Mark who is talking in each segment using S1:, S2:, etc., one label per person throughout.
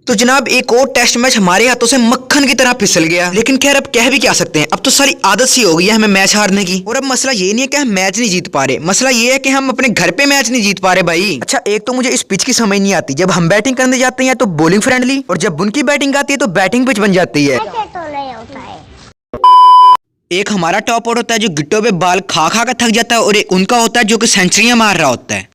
S1: तो जनाब एक और टेस्ट मैच हमारे हाथों से मक्खन की तरह फिसल गया, लेकिन खैर अब कह भी क्या सकते हैं, अब तो सारी आदत सी हो गई है हमें मैच हारने की। और अब मसला ये नहीं है कि हम मैच नहीं जीत पा रहे, मसला ये है कि हम अपने घर पे मैच नहीं जीत पा रहे भाई। अच्छा एक तो मुझे इस पिच की समझ नहीं आती, जब हम बैटिंग करने जाते हैं तो बॉलिंग फ्रेंडली, और जब उनकी बैटिंग आती है तो बैटिंग पिच बन जाती है। एक हमारा टॉप आउट होता है जो गिट्टों पे बाल खा खा कर थक जाता है, और एक उनका होता है जो कि सेंचुरियां मार रहा होता है।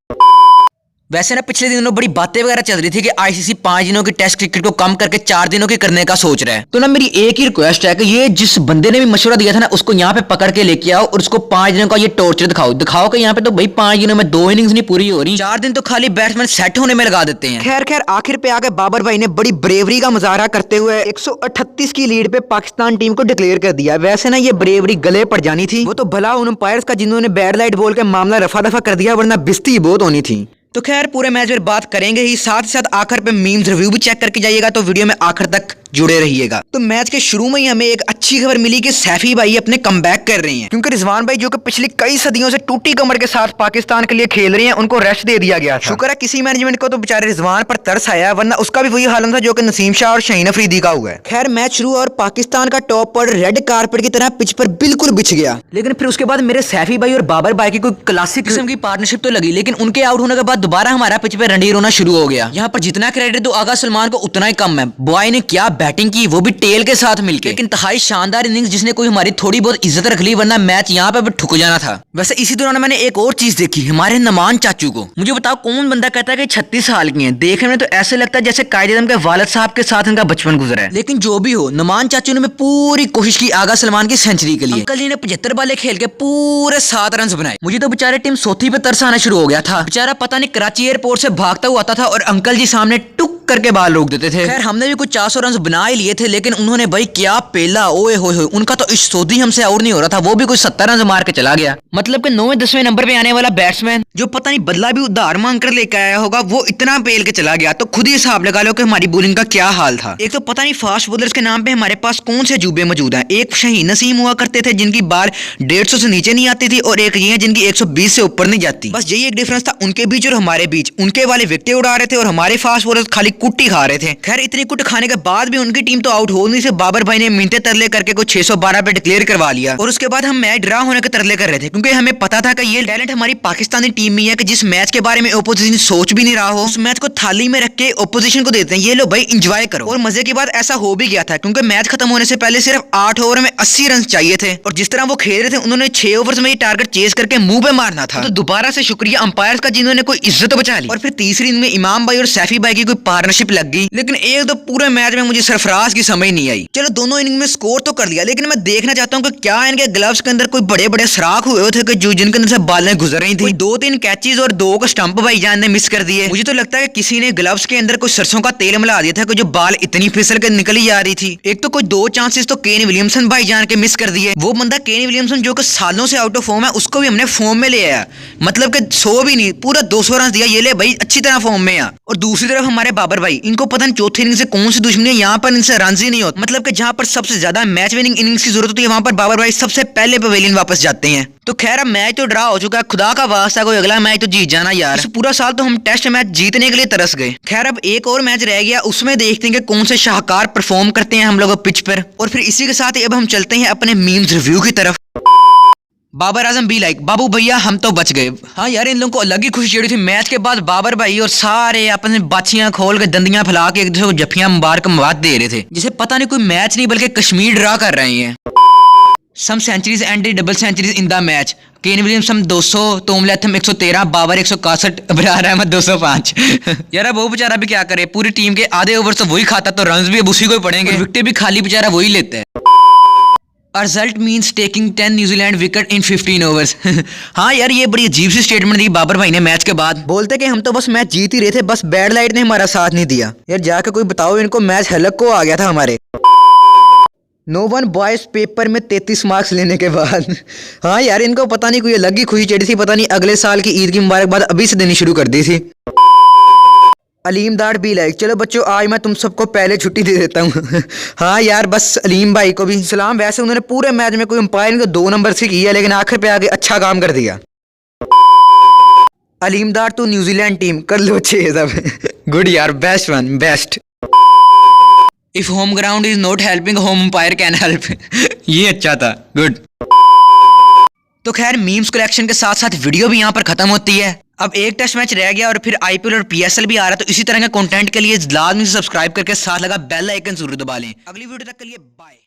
S1: वैसे ना पिछले दिनों बड़ी बातें वगैरह चल रही थी कि आईसीसी 5 दिनों की टेस्ट क्रिकेट को कम करके 4 दिनों की करने का सोच रहा है। तो ना मेरी एक ही रिक्वेस्ट है कि ये जिस बंदे ने भी मशवरा दिया था ना उसको यहाँ पे पकड़ के लेके आओ और उसको 5 दिनों का ये टॉर्चर दिखाओ कि यहाँ पे तो भाई 5 दिनों में 2 इनिंग्स नहीं पूरी हो रही, 4 दिन तो खाली बैट्समैन सेट होने में लगा देते हैं। खैर आखिर पे आके बाबर भाई ने बड़ी ब्रेवरी का मुजाहरा करते हुए 138 की लीड पे पाकिस्तान टीम को डिक्लेयर कर दिया। वैसे ना ये ब्रेवरी गले पड़ जानी थी, वो तो भला उन अंपायर्स का जिन्होंने बैड लाइट बोल के मामला रफा दफा कर दिया, वरना बिस्ती बहुत होनी थी। तो खैर पूरे मैच में बात करेंगे ही, साथ ही साथ आखिर पे मीम्स रिव्यू भी चेक करके जाइएगा, तो वीडियो में आखिर तक जुड़े रहिएगा। तो मैच के शुरू में ही हमें एक अच्छी खबर मिली कि सैफी भाई अपने कमबैक कर रहे हैं, क्योंकि रिजवान भाई जो कि पिछली कई सदियों से टूटी कमर के साथ पाकिस्तान के लिए खेल रहे हैं, उनको रेस्ट दे दिया गया था। शुक्र है किसी मैनेजमेंट को तो बेचारे रिजवान पर तरस आया, वरना उसका भी वही हाल था जो कि नसीम शाह और शहीन अफरीदी का हुआ है। खैर मैच शुरू और पाकिस्तान का टॉप पर रेड कारपेट की तरह पिच पर बिल्कुल बिछ गया, लेकिन फिर उसके बाद मेरे सैफी भाई और बाबर भाई की कोई क्लासिक किस्म की पार्टनरशिप तो लगी, लेकिन उनके आउट होने के बाद दोबारा हमारा पिच पे रंडीर होना शुरू हो गया। यहाँ पर जितना क्रेडिट तो आगा सलमान को उतना ही कम है। बॉय ने क्या बैटिंग की, वो भी टेल के साथ मिलके, लेकिन इंतहाई शानदार इनिंग्स जिसने कोई हमारी थोड़ी बहुत इज्जत रख ली, वरना मैच यहाँ पे ठुक जाना था। वैसे इसी दौरान मैंने एक और चीज देखी, हमारे नमान चाचू को। मुझे बताओ कौन बंदा कहता है कि 36 साल की हैं, देखने में तो ऐसे लगता है जैसे कायदे आज़म के वालिद साहब के साथ इनका बचपन गुजरा है। लेकिन जो भी हो, नमान चाचू ने पूरी कोशिश की आगा सलमान की सेंचुरी के लिए। अंकल जी ने 75 बाले खेल के पूरे 7 रन बनाए। मुझे तो बेचारे टीम सोथी पे तरस आना शुरू हो गया था। बेचारा पता नहीं कराची एयरपोर्ट से भागता हुआ आता था और अंकल जी सामने टुक करके बाल रोक देते थे। खैर हमने भी कुछ 400 रन बना ही लिए थे, लेकिन उन्होंने भाई क्या पेला, ओए होए होए, उनका तो इस सोधी हमसे आउट नहीं हो रहा था, वो भी कुछ 70 रन मार के चला गया। मतलब कि 9वें-10वें नंबर पे आने वाला बैट्समैन जो पता नहीं बदला भी उधार मांग कर लेकर आया होगा, वो इतना पेल के चला गया। तो खुद ही हिसाब लगा लो कि हमारी बॉलिंग का क्या हाल था। एक तो पता नहीं फास्ट बॉलर्स के नाम पे हमारे पास कौन से अजूबे मौजूद हैं। एक शहीन नसीम हुआ करते थे जिनकी बाल 150 से नीचे नहीं आती थी, और एक ये जिनकी 120 से ऊपर नहीं जाती। बस यही एक डिफरेंस था उनके बीच और हमारे बीच। उनके वाले विकेटें उड़ा रहे थे और हमारे फास्ट बॉलर्स खाली कुट्टी खा रहे थे। खैर इतनी कुट खाने के बाद भी उनकी टीम तो आउट हो नहीं से बाबर भाई ने मिनटे तरले करके कुछ 612 पे डिक्लेयर करवा लिया, और उसके बाद हम मैच ड्रा होने के तरले कर रहे थे, क्योंकि हमें पता था कि ये टैलेंट हमारी पाकिस्तानी टीम में है कि जिस मैच के बारे में ओपोजिशन सोच भी नहीं रहा हो, उस मैच को थाली में रख के ओपोजिशन को देते हैं, ये लो भाई एंजॉय करो। और मजे की बात ऐसा हो भी गया था, क्योंकि मैच खत्म होने से पहले सिर्फ 8 ओवर में 80 रन चाहिए थे, और जिस तरह वो खेल रहे थे उन्होंने 6 ओवर में ये टारगेट चेस करके मुंह पे मारना था। तो दोबारा से शुक्रिया अंपायर्स का जिन्होंने कोई इज्जत बचा ली। और फिर तीसरी इनिंग में इमाम भाई और सैफी भाई की कोई पार्टनरशिप लग गई, लेकिन एक तो पूरे मैच में मुझे सरफराज की समझ नहीं आई। चलो दोनों इनिंग में स्कोर तो कर लिया, लेकिन मैं देखना चाहता हूँ कि क्या इनके ग्लव्स के अंदर कोई बड़े बड़े सराख हुए थे कि जो जिनके अंदर से बालें गुजर रही थी। 2-3 कैचेस और 2 को स्टंप भाईजान ने मिस कर दिए। मुझे तो लगता है कि किसी ने ग्लव्स के अंदर कोई सरसों का तेल मिला दिया था कि जो बाल इतनी फिसल के निकली जा रही थी। एक तो कोई 2 चांसेस तो केन विलियमसन भाईजान के मिस कर दिए। वो बंदा केन विलियमसन जो कि सालों से आउट ऑफ फॉर्म है, उसको भी हमने फॉर्म में ले आया, मतलब कि 100 भी नहीं पूरा 200 रन दिया, ये ले भाई अच्छी तरह फॉर्म में आ। और दूसरी तरफ हमारे बाबर भाई, इनको पता नहीं चौथी इनिंग से कौन सी दुश्मनी है, यहाँ पर इनसे रन ही नहीं होते। मतलब कि जहाँ पर सबसे ज्यादा मैच विनिंग इनिंग्स की जरूरत होती है, वहां पर बाबर भाई सबसे पहले पवेलियन वापस जाते हैं। तो खैर अब मैच तो ड्रा हो चुका है, खुदा का वास्ता कोई अगला मैच तो जीत जाना यार। पूरा साल तो हम टेस्ट मैच जीतने के लिए तरस गए। खैर अब एक और मैच रह गया, उसमें देखते हैं कि कौन से शाहकार परफॉर्म करते हैं हम लोग पिच पर। और फिर इसी के साथ ही अब हम चलते हैं अपने मीम्स रिव्यू की तरफ। बाबर आजम बी लाइक बाबू भैया हम तो बच गए। हाँ यार इन लोगों को अलग ही खुशी चढ़ी थी मैच के बाद। बाबर भाई और सारे अपने बाछियां खोल के दंदियां फैला के एक दूसरे को जफियां मुबारकबाद दे रहे थे, जिसे पता नहीं कोई मैच नहीं बल्कि कश्मीर ड्रा कर रहे हैं। Some centuries and double centuries in the match, Kane Williamson 200, Tom Latham 113, Babar 161, Abrar Ahmed 205। यार अब वो बेचारा भी क्या करे, पूरी टीम के आधे ओवर तो वही खाता, तो रन्स भी अब उसी को ही पड़ेंगे, विकेट भी खाली बेचारा वही लेता है। Result means taking 10 New Zealand wicket इन 15 ओवर्स। हाँ यार ये बड़ी अजीब सी स्टेटमेंट दी बाबर भाई ने मैच के बाद। बोलते कि हम तो बस मैच जीत ही रहे थे, बस बैड लाइट ने हमारा साथ नहीं दिया। यार जाकर कोई बताओ इनको, मैच हलक को आ गया था हमारे। नो वन बॉयज पेपर में 33 मार्क्स लेने के बाद। हाँ यार इनको पता नहीं कोई अलग ही खुशी चढ़ी थी, पता नहीं अगले साल की ईद की मुबारकबाद अभी से देनी शुरू कर दी थी। अलीम दाड़ भी लाइक चलो बच्चों आज मैं तुम सबको पहले छुट्टी दे देता हूँ। हाँ यार बस अलीम भाई को भी सलाम। वैसे उन्होंने पूरे मैच में कोई अंपायर को 2 नंबर से किया, लेकिन आखिर पे आगे अच्छा काम कर दिया। अलीम दाड़ तो न्यूजीलैंड टीम कर लो 6 सब। गुड यार best one best. If home ground is not helping home umpire can help. ये अच्छा था, गुड। तो खैर मीम्स कलेक्शन के साथ साथ वीडियो भी यहाँ पर खत्म होती है। अब एक टेस्ट मैच रह गया और फिर आईपीएल और पीएसएल भी आ रहा है, तो इसी तरह का कंटेंट के लिए लाजमी से सब्सक्राइब करके साथ लगा बेल आइकन जरूर दबा लें। अगली वीडियो तक के लिए बाय।